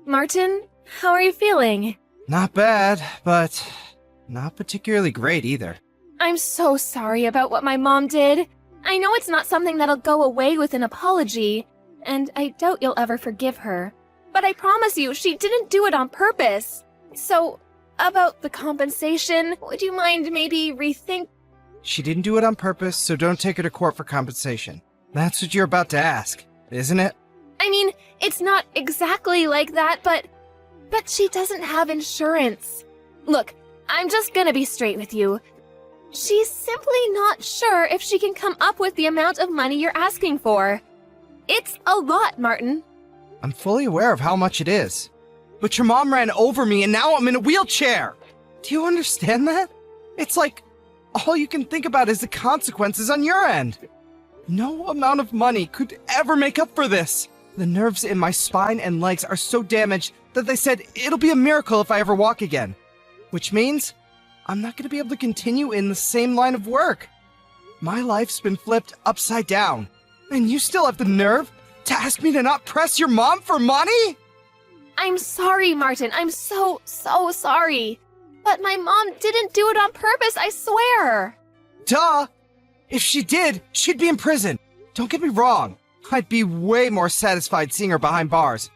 Martin, how are you feeling? Not bad, but not particularly great either. I'm so sorry about what my mom did. I know it's not something that'll go away with an apology, and I doubt you'll ever forgive her. But I promise you, she didn't do it on purpose. So, about the compensation, would you mind maybe rethink? She didn't do it on purpose, so don't take her to court for compensation. That's what you're about to ask, isn't it? I mean, it's not exactly like that, but she doesn't have insurance. Look, I'm just gonna be straight with you. She's simply not sure if she can come up with the amount of money you're asking for. It's a lot, Martin. I'm fully aware of how much it is. But your mom ran over me and now I'm in a wheelchair! Do you understand that? It's like all you can think about is the consequences on your end. No amount of money could ever make up for this. The nerves in my spine and legs are so damaged that they said it'll be a miracle if I ever walk again. Which means I'm not going to be able to continue in the same line of work. My life's been flipped upside down. And you still have the nerve to ask me to not press your mom for money? I'm sorry, Martin. I'm so sorry. But my mom didn't do it on purpose, I swear. Duh! If she did, she'd be in prison. Don't get me wrong. I'd be way more satisfied seeing her behind bars.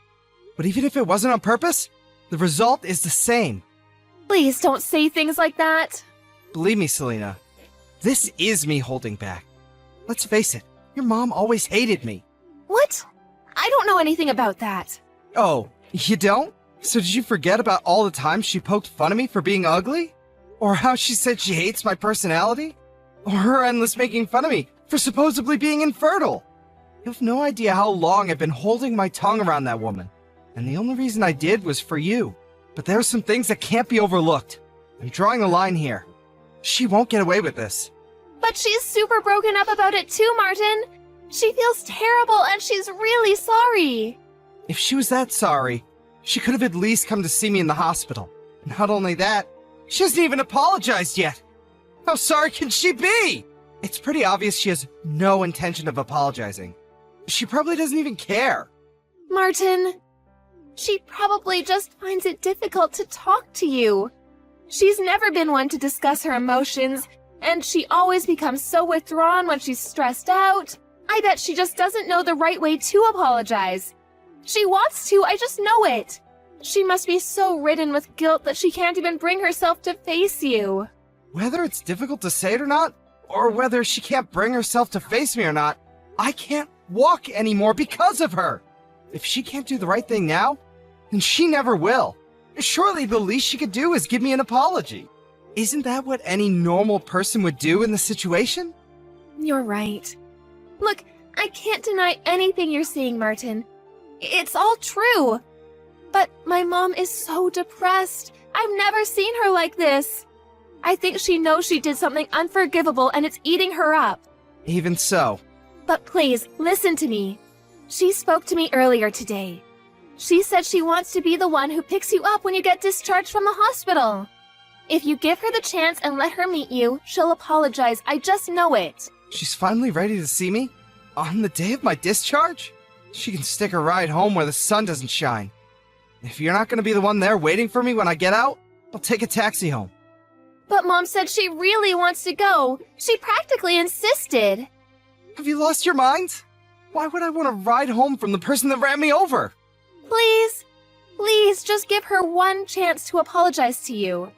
But even if it wasn't on purpose, the result is the same. Please don't say things like that. Believe me, Selena, this is me holding back. Let's face it, your mom always hated me. What? I don't know anything about that. Oh, you don't? So did you forget about all the times she poked fun of me for being ugly? Or how she said she hates my personality? Or her endless making fun of me for supposedly being infertile? You have no idea how long I've been holding my tongue around that woman. And the only reason I did was for you. But there are some things that can't be overlooked. I'm drawing a line here. She won't get away with this. But she's super broken up about it too, Martin. She feels terrible and she's really sorry. If she was that sorry, she could have at least come to see me in the hospital. Not only that, she hasn't even apologized yet. How sorry can she be? It's pretty obvious she has no intention of apologizing. She probably doesn't even care. Martin, she probably just finds it difficult to talk to you. She's never been one to discuss her emotions, and she always becomes so withdrawn when she's stressed out. I bet she just doesn't know the right way to apologize. She wants to, I just know it. She must be so ridden with guilt that she can't even bring herself to face you. Whether it's difficult to say it or not, or whether she can't bring herself to face me or not, I can't walk anymore because of her. If she can't do the right thing now, then she never will. Surely the least she could do is give me an apology. Isn't that what any normal person would do in the situation? You're right. Look, I can't deny anything you're saying, Martin. It's all true. But my mom is so depressed. I've never seen her like this. I think she knows she did something unforgivable and it's eating her up. Even so. But please, listen to me. She spoke to me earlier today. She said she wants to be the one who picks you up when you get discharged from the hospital. If you give her the chance and let her meet you, she'll apologize. I just know it. She's finally ready to see me? On the day of my discharge? She can stick a ride home where the sun doesn't shine. If you're not going to be the one there waiting for me when I get out, I'll take a taxi home. But Mom said she really wants to go. She practically insisted. Have you lost your mind? Why would I want to ride home from the person that ran me over? Please, just give her one chance to apologize to you.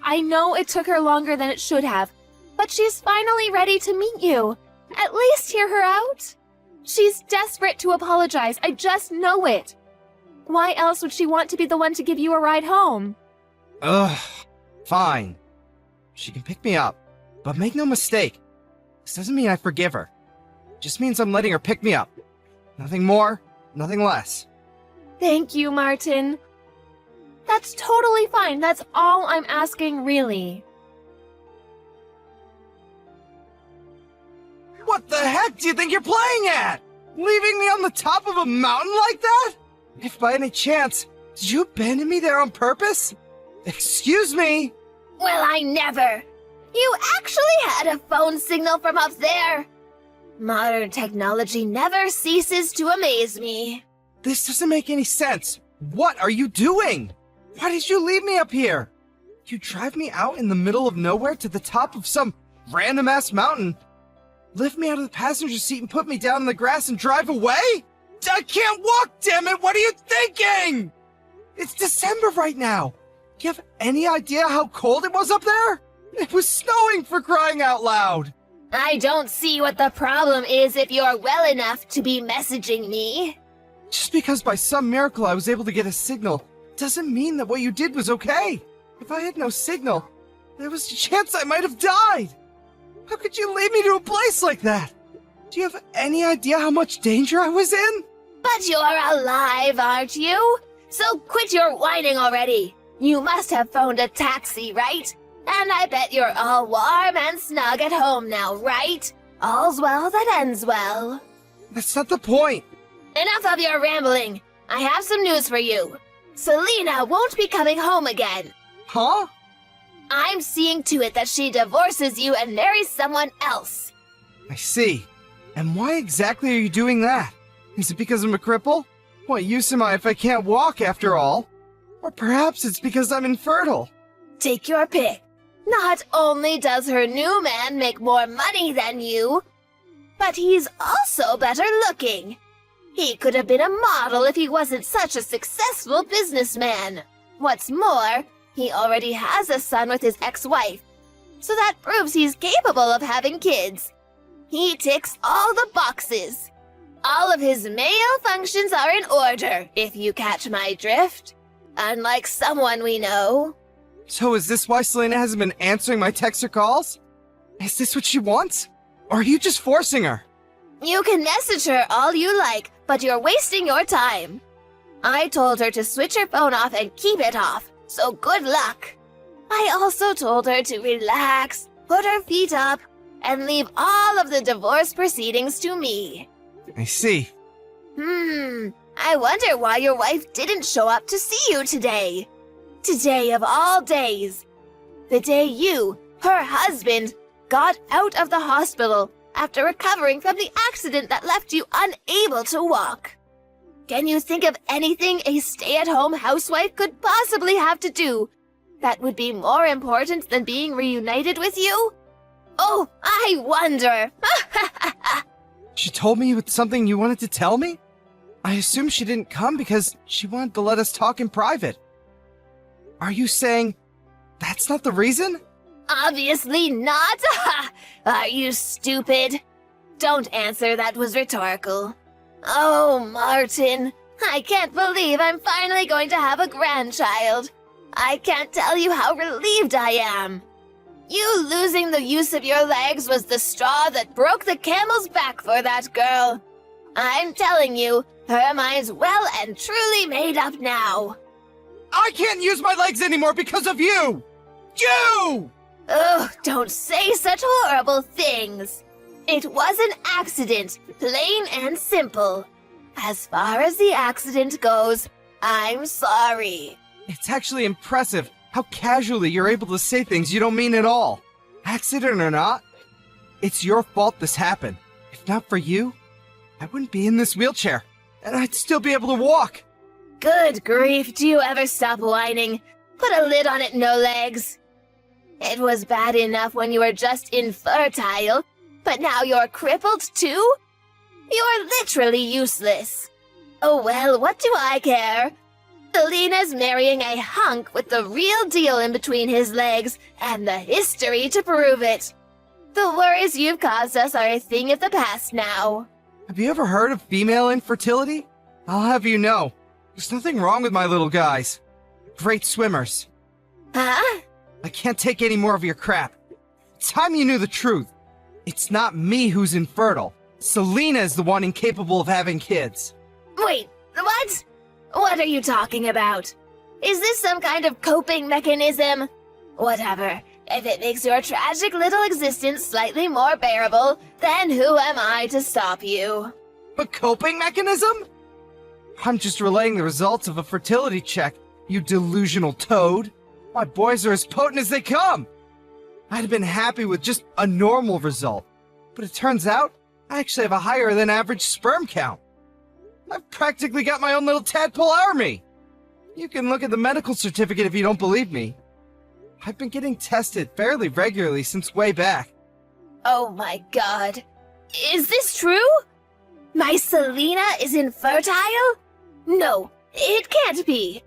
I know it took her longer than it should have, but she's finally ready to meet you. At least hear her out. She's desperate to apologize. I just know it. Why else would she want to be the one to give you a ride home? Ugh, fine. She can pick me up, but make no mistake. This doesn't mean I forgive her. It just means I'm letting her pick me up. Nothing more, nothing less. Thank you, Martin. That's totally fine. That's all I'm asking, really. What the heck do you think you're playing at? Leaving me on the top of a mountain like that? If by any chance, did you abandon me there on purpose? Excuse me? Well, I never. You actually had a phone signal from up there. Modern technology never ceases to amaze me. This doesn't make any sense. What are you doing? Why did you leave me up here? You drive me out in the middle of nowhere to the top of some random-ass mountain, lift me out of the passenger seat and put me down in the grass and drive away? I can't walk, damn it! What are you thinking? It's December right now. Do you have any idea how cold it was up there? It was snowing, for crying out loud. I don't see what the problem is if you're well enough to be messaging me. Just because by some miracle I was able to get a signal doesn't mean that what you did was okay. If I had no signal, there was a chance I might have died. How could you lead me to a place like that? Do you have any idea how much danger I was in? But you're alive, aren't you? So quit your whining already. You must have phoned a taxi, right? And I bet you're all warm and snug at home now, right? All's well that ends well. That's not the point. Enough of your rambling. I have some news for you. Selena won't be coming home again. Huh? I'm seeing to it that she divorces you and marries someone else. I see. And why exactly are you doing that? Is it because I'm a cripple? What use am I if I can't walk after all? Or perhaps it's because I'm infertile. Take your pick. Not only does her new man make more money than you, but he's also better looking. He could have been a model if he wasn't such a successful businessman. What's more, he already has a son with his ex-wife, so that proves he's capable of having kids. He ticks all the boxes. All of his male functions are in order, if you catch my drift. Unlike someone we know. So is this why Selena hasn't been answering my texts or calls? Is this what she wants? Or are you just forcing her? You can message her all you like, but you're wasting your time. I told her to switch her phone off and keep it off, so good luck. I also told her to relax, put her feet up, and leave all of the divorce proceedings to me. I see. I wonder why your wife didn't show up to see you today. Today of all days. The day you, her husband, got out of the hospital after recovering from the accident that left you unable to walk. Can you think of anything a stay-at-home housewife could possibly have to do that would be more important than being reunited with you? Oh, I wonder. She told me it's something you wanted to tell me? I assume she didn't come because she wanted to let us talk in private. Are you saying that's not the reason? Obviously not. Are you stupid? Don't answer, that was rhetorical. Oh, Martin, I can't believe I'm finally going to have a grandchild. I can't tell you how relieved I am. You losing the use of your legs was the straw that broke the camel's back for that girl. I'm telling you, her mind's well and truly made up now. I can't use my legs anymore because of you! You! Ugh, don't say such horrible things. It was an accident, plain and simple. As far as the accident goes, I'm sorry. It's actually impressive how casually you're able to say things you don't mean at all. Accident or not, it's your fault this happened. If not for you, I wouldn't be in this wheelchair, and I'd still be able to walk. Good grief, do you ever stop whining? Put a lid on it, no legs. It was bad enough when you were just infertile, but now you're crippled too? You're literally useless. Oh well, what do I care? Selena's marrying a hunk with the real deal in between his legs and the history to prove it. The worries you've caused us are a thing of the past now. Have you ever heard of female infertility? I'll have you know, there's nothing wrong with my little guys. Great swimmers. Huh? I can't take any more of your crap. It's time you knew the truth. It's not me who's infertile. Selena is the one incapable of having kids. Wait, what? What are you talking about? Is this some kind of coping mechanism? Whatever. If it makes your tragic little existence slightly more bearable, then who am I to stop you? A coping mechanism? I'm just relaying the results of a fertility check, you delusional toad. My boys are as potent as they come. I'd have been happy with just a normal result, but it turns out I actually have a higher than average sperm count. I've practically got my own little tadpole army. You can look at the medical certificate if you don't believe me. I've been getting tested fairly regularly since way back. Oh my god. Is this true? My Selena is infertile? No, it can't be.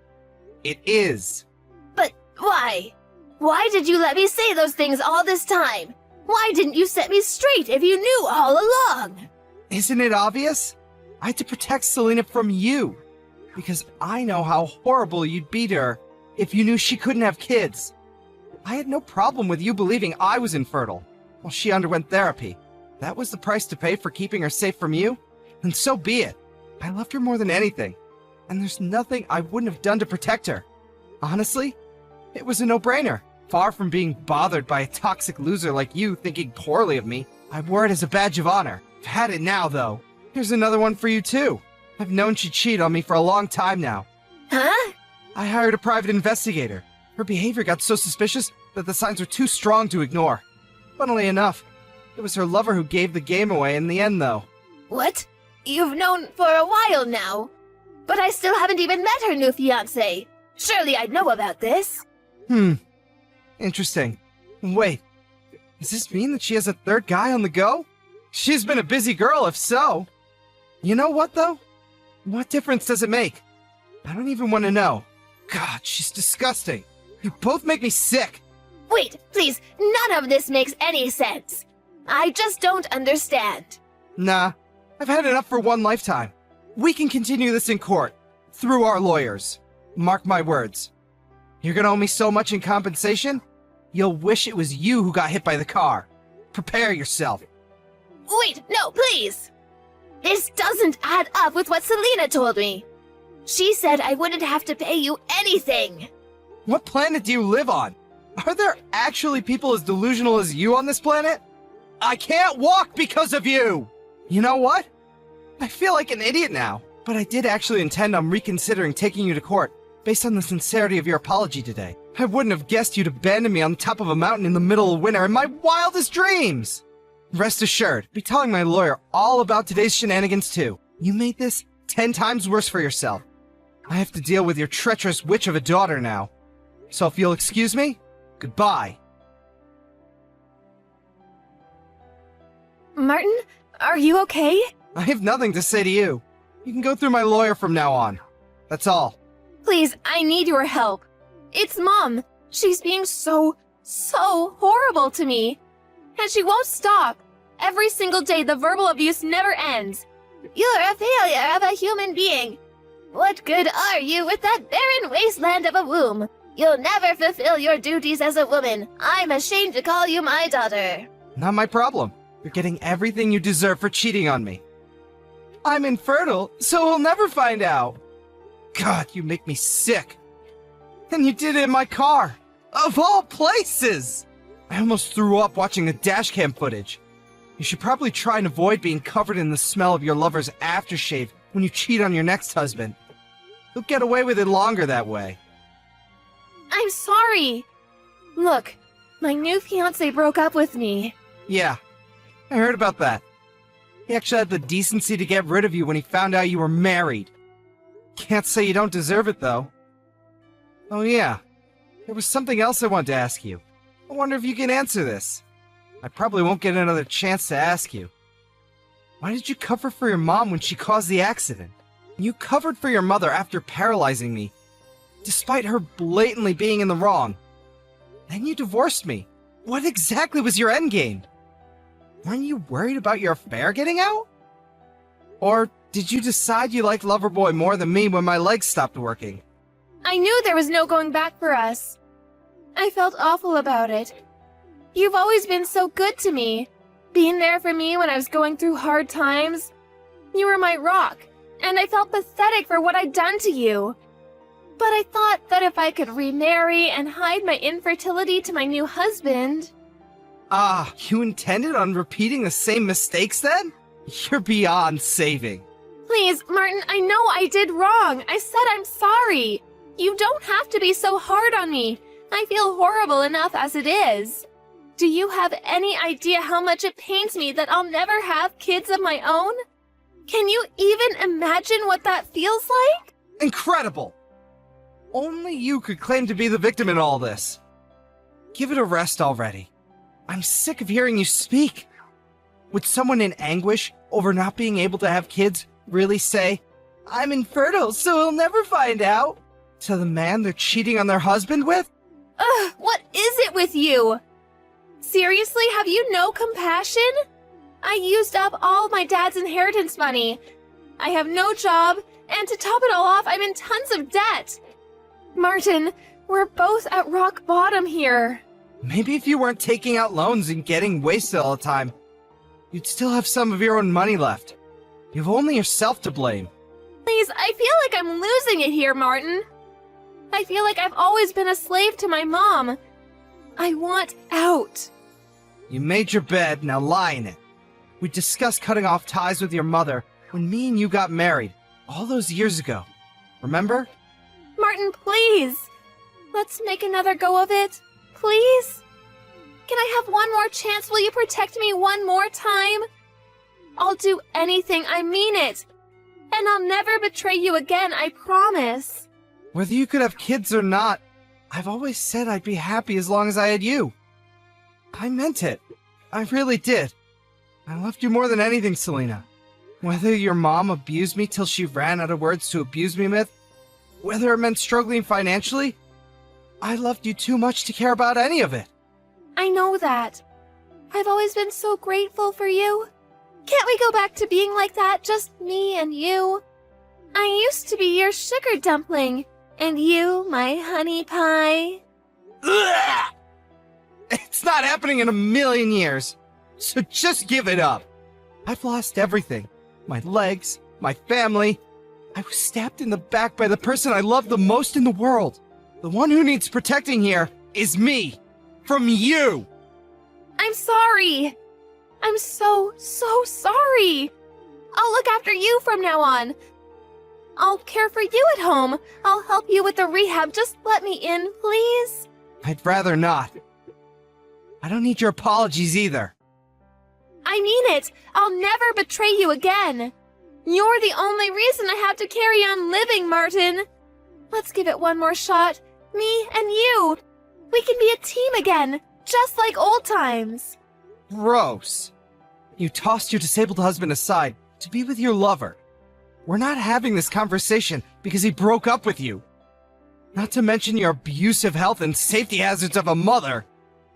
It is. But why? Why did you let me say those things all this time? Why didn't you set me straight if you knew all along? Isn't it obvious? I had to protect Selena from you. Because I know how horrible you'd be to her if you knew she couldn't have kids. I had no problem with you believing I was infertile while she underwent therapy. That was the price to pay for keeping her safe from you, and so be it. I loved her more than anything, and there's nothing I wouldn't have done to protect her. Honestly, it was a no-brainer. Far from being bothered by a toxic loser like you thinking poorly of me, I wore it as a badge of honor. I've had it now, though. Here's another one for you, too. I've known she'd cheat on me for a long time now. Huh? I hired a private investigator. Her behavior got so suspicious that the signs were too strong to ignore. Funnily enough, it was her lover who gave the game away in the end, though. What? You've known for a while now. But I still haven't even met her new fiancé. Surely I'd know about this. Interesting. Wait, does this mean that she has a third guy on the go? She's been a busy girl, if so. You know what, though? What difference does it make? I don't even want to know. God, she's disgusting. You both make me sick. Wait, please, none of this makes any sense. I just don't understand. Nah, I've had enough for one lifetime. We can continue this in court, through our lawyers. Mark my words. You're gonna owe me so much in compensation, you'll wish it was you who got hit by the car. Prepare yourself. Wait, no, please! This doesn't add up with what Selena told me. She said I wouldn't have to pay you anything. What planet do you live on? Are there actually people as delusional as you on this planet? I can't walk because of you! You know what? I feel like an idiot now, but I did actually intend on reconsidering taking you to court based on the sincerity of your apology today. I wouldn't have guessed you'd abandon me on top of a mountain in the middle of winter in my wildest dreams! Rest assured, I'll be telling my lawyer all about today's shenanigans too. You made this 10 times worse for yourself. I have to deal with your treacherous witch of a daughter now. So if you'll excuse me, goodbye. Martin, are you okay? I have nothing to say to you. You can go through my lawyer from now on. That's all. Please, I need your help. It's Mom. She's being so horrible to me. And she won't stop. Every single day, the verbal abuse never ends. You're a failure of a human being. What good are you with that barren wasteland of a womb? You'll never fulfill your duties as a woman. I'm ashamed to call you my daughter. Not my problem. You're getting everything you deserve for cheating on me. I'm infertile, so he'll never find out. God, you make me sick. And you did it in my car. Of all places! I almost threw up watching the dashcam footage. You should probably try and avoid being covered in the smell of your lover's aftershave when you cheat on your next husband. You'll get away with it longer that way. I'm sorry. Look, my new fiancé broke up with me. Yeah, I heard about that. He actually had the decency to get rid of you when he found out you were married. Can't say you don't deserve it, though. Oh yeah, there was something else I wanted to ask you. I wonder if you can answer this. I probably won't get another chance to ask you. Why did you cover for your mom when she caused the accident? You covered for your mother after paralyzing me, despite her blatantly being in the wrong. Then you divorced me. What exactly was your endgame? Weren't you worried about your affair getting out? Or did you decide you liked Loverboy more than me when my legs stopped working? I knew there was no going back for us. I felt awful about it. You've always been so good to me, being there for me when I was going through hard times. You were my rock, and I felt pathetic for what I'd done to you. But I thought that if I could remarry and hide my infertility to my new husband... Ah, you intended on repeating the same mistakes then? You're beyond saving. Please, Martin, I know I did wrong. I said I'm sorry. You don't have to be so hard on me. I feel horrible enough as it is. Do you have any idea how much it pains me that I'll never have kids of my own? Can you even imagine what that feels like? Incredible! Only you could claim to be the victim in all this. Give it a rest already. I'm sick of hearing you speak. Would someone in anguish over not being able to have kids really say, "I'm infertile, so he'll never find out," to the man they're cheating on their husband with? Ugh, what is it with you? Seriously, have you no compassion? I used up all my dad's inheritance money. I have no job, and to top it all off, I'm in tons of debt. Martin, we're both at rock bottom here. Maybe if you weren't taking out loans and getting wasted all the time, you'd still have some of your own money left. You've only yourself to blame. Please, I feel like I'm losing it here, Martin. I feel like I've always been a slave to my mom. I want out. You made your bed, now lie in it. We discussed cutting off ties with your mother when me and you got married, all those years ago. Remember? Martin, please. Let's make another go of it. Please? Can I have one more chance? Will you protect me one more time? I'll do anything, I mean it. And I'll never betray you again, I promise. Whether you could have kids or not, I've always said I'd be happy as long as I had you. I meant it. I really did. I loved you more than anything, Selena. Whether your mom abused me till she ran out of words to abuse me with, whether it meant struggling financially, I loved you too much to care about any of it. I know that. I've always been so grateful for you. Can't we go back to being like that, just me and you? I used to be your sugar dumpling, and you my honey pie. Ugh! It's not happening in a million years, so just give it up. I've lost everything. My legs, my family. I was stabbed in the back by the person I love the most in the world. The one who needs protecting here is me. From you. I'm sorry. I'm so sorry. I'll look after you from now on. I'll care for you at home. I'll help you with the rehab. Just let me in, please. I'd rather not. I don't need your apologies either. I mean it. I'll never betray you again. You're the only reason I have to carry on living, Martin. Let's give it one more shot. Me and you. We can be a team again, just like old times. Gross. You tossed your disabled husband aside to be with your lover. We're not having this conversation because he broke up with you. Not to mention your abusive health and safety hazards of a mother.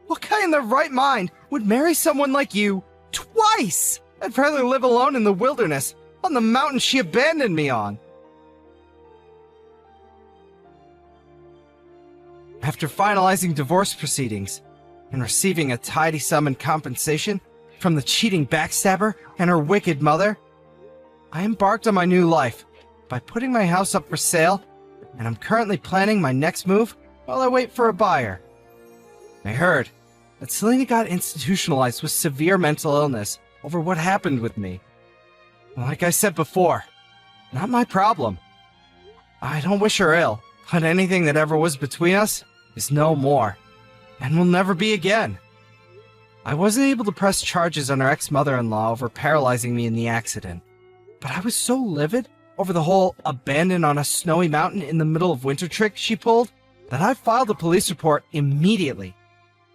What guy in their right mind would marry someone like you twice? I'd rather live alone in the wilderness, on the mountain she abandoned me on. After finalizing divorce proceedings and receiving a tidy sum in compensation from the cheating backstabber and her wicked mother, I embarked on my new life by putting my house up for sale, and I'm currently planning my next move while I wait for a buyer. I heard that Selena got institutionalized with severe mental illness over what happened with me. Like I said before, not my problem. I don't wish her ill, but anything that ever was between us is no more, and will never be again. I wasn't able to press charges on her ex-mother-in-law over paralyzing me in the accident, but I was so livid over the whole abandoned on a snowy mountain in the middle of winter trick she pulled that I filed a police report immediately.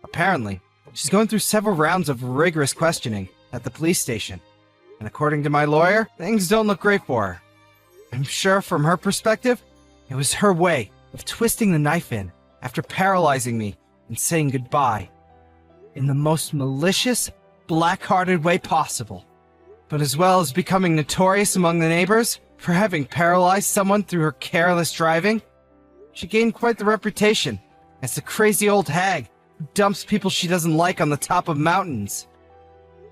Apparently, she's going through several rounds of rigorous questioning at the police station, and according to my lawyer, things don't look great for her. I'm sure from her perspective, it was her way of twisting the knife in after paralyzing me and saying goodbye in the most malicious, black-hearted way possible. But as well as becoming notorious among the neighbors for having paralyzed someone through her careless driving, she gained quite the reputation as the crazy old hag who dumps people she doesn't like on the top of mountains.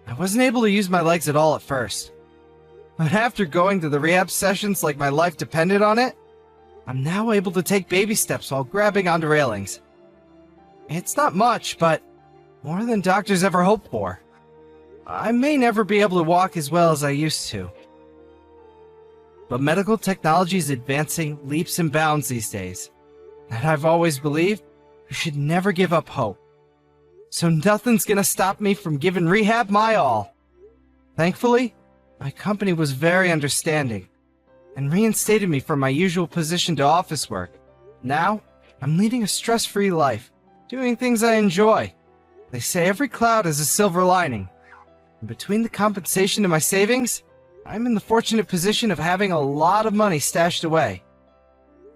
I wasn't able to use my legs at all at first, but after going to the rehab sessions like my life depended on it, I'm now able to take baby steps while grabbing onto railings. It's not much, but more than doctors ever hoped for. I may never be able to walk as well as I used to. But medical technology is advancing leaps and bounds these days, and I've always believed you should never give up hope. So nothing's gonna stop me from giving rehab my all. Thankfully, my company was very understanding and reinstated me from my usual position to office work, Now, I'm leading a stress-free life, doing things I enjoy. They say every cloud has a silver lining. And between the compensation and my savings, I'm in the fortunate position of having a lot of money stashed away.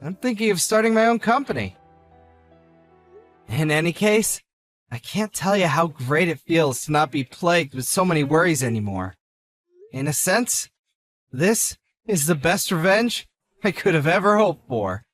I'm thinking of starting my own company. In any case, I can't tell you how great it feels to not be plagued with so many worries anymore. In a sense, this is the best revenge I could have ever hoped for.